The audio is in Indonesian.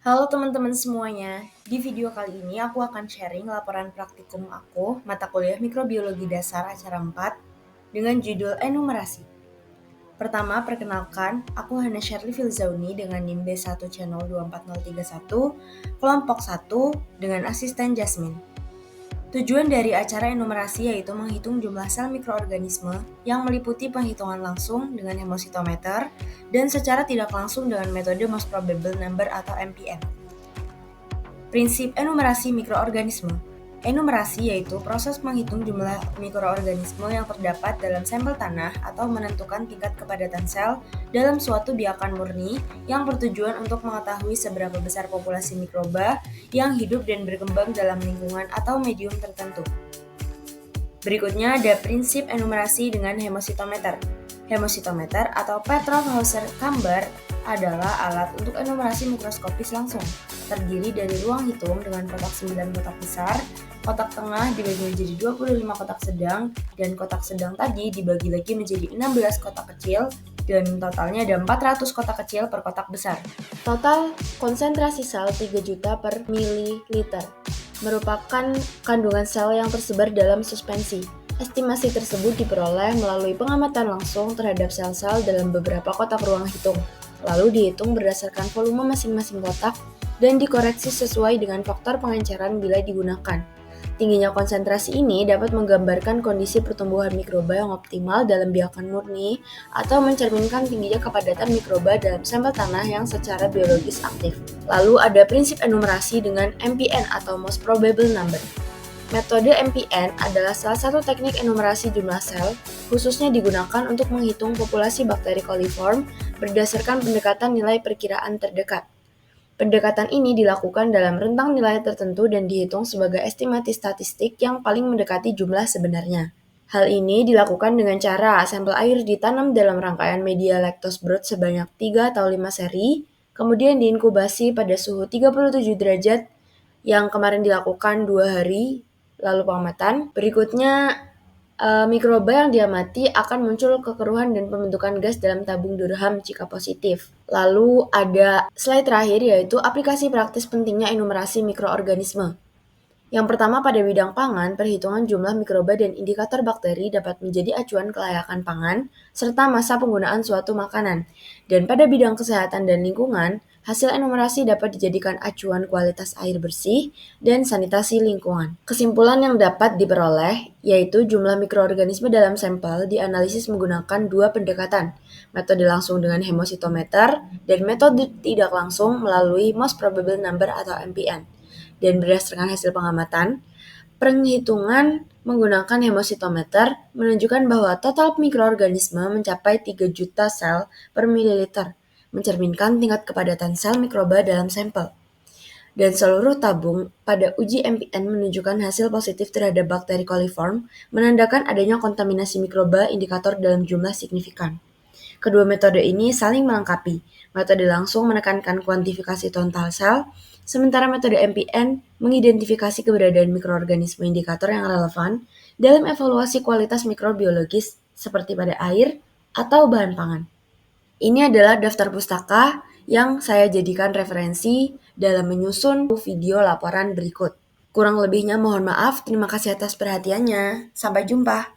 Halo teman-teman semuanya, di video kali ini aku akan sharing laporan praktikum aku, mata kuliah Mikrobiologi Dasar Acara 4, dengan judul Enumerasi. Pertama, perkenalkan, aku Hana Sherly Filzauni dengan NIM B1 Channel 24031, kelompok 1 dengan asisten Jasmine. Tujuan dari acara enumerasi yaitu menghitung jumlah sel mikroorganisme yang meliputi penghitungan langsung dengan hemositometer dan secara tidak langsung dengan metode Most Probable Number atau MPN. Prinsip enumerasi mikroorganisme. Enumerasi yaitu proses menghitung jumlah mikroorganisme yang terdapat dalam sampel tanah atau menentukan tingkat kepadatan sel dalam suatu biakan murni yang bertujuan untuk mengetahui seberapa besar populasi mikroba yang hidup dan berkembang dalam lingkungan atau medium tertentu. Berikutnya ada prinsip enumerasi dengan hemositometer. Hemositometer atau Petrov-Hauser-Camber adalah alat untuk enumerasi mikroskopis langsung. Terdiri dari ruang hitung dengan kotak 9 kotak besar, kotak tengah dibagi menjadi 25 kotak sedang, dan kotak sedang tadi dibagi lagi menjadi 16 kotak kecil, dan totalnya ada 400 kotak kecil per kotak besar. Total konsentrasi sel 3 juta per mililiter merupakan kandungan sel yang tersebar dalam suspensi. Estimasi tersebut diperoleh melalui pengamatan langsung terhadap sel-sel dalam beberapa kotak ruang hitung, lalu dihitung berdasarkan volume masing-masing kotak dan dikoreksi sesuai dengan faktor pengenceran bila digunakan. Tingginya konsentrasi ini dapat menggambarkan kondisi pertumbuhan mikroba yang optimal dalam biakan murni atau mencerminkan tingginya kepadatan mikroba dalam sampel tanah yang secara biologis aktif. Lalu ada prinsip enumerasi dengan MPN atau Most Probable Number. Metode MPN adalah salah satu teknik enumerasi jumlah sel, khususnya digunakan untuk menghitung populasi bakteri coliform berdasarkan pendekatan nilai perkiraan terdekat. Pendekatan ini dilakukan dalam rentang nilai tertentu dan dihitung sebagai estimasi statistik yang paling mendekati jumlah sebenarnya. Hal ini dilakukan dengan cara sampel air ditanam dalam rangkaian media lactose brood sebanyak 3 atau 5 seri, kemudian diinkubasi pada suhu 37 derajat yang kemarin dilakukan 2 hari, lalu pengamatan. Berikutnya, mikroba yang diamati akan muncul kekeruhan dan pembentukan gas dalam tabung Durham jika positif. Lalu ada slide terakhir yaitu aplikasi praktis pentingnya enumerasi mikroorganisme. Yang pertama pada bidang pangan, perhitungan jumlah mikroba dan indikator bakteri dapat menjadi acuan kelayakan pangan serta masa penggunaan suatu makanan. Dan pada bidang kesehatan dan lingkungan, hasil enumerasi dapat dijadikan acuan kualitas air bersih dan sanitasi lingkungan. Kesimpulan yang dapat diperoleh yaitu jumlah mikroorganisme dalam sampel dianalisis menggunakan dua pendekatan, metode langsung dengan hemositometer dan metode tidak langsung melalui Most Probable Number atau MPN. Dan berdasarkan hasil pengamatan, penghitungan menggunakan hemositometer menunjukkan bahwa total mikroorganisme mencapai 3 juta sel per mililiter, mencerminkan tingkat kepadatan sel mikroba dalam sampel. Dan seluruh tabung pada uji MPN menunjukkan hasil positif terhadap bakteri coliform, menandakan adanya kontaminasi mikroba indikator dalam jumlah signifikan. Kedua metode ini saling melengkapi. Metode langsung menekankan kuantifikasi total sel, sementara metode MPN mengidentifikasi keberadaan mikroorganisme indikator yang relevan dalam evaluasi kualitas mikrobiologis seperti pada air atau bahan pangan. Ini adalah daftar pustaka yang saya jadikan referensi dalam menyusun video laporan berikut. Kurang lebihnya mohon maaf, terima kasih atas perhatiannya. Sampai jumpa.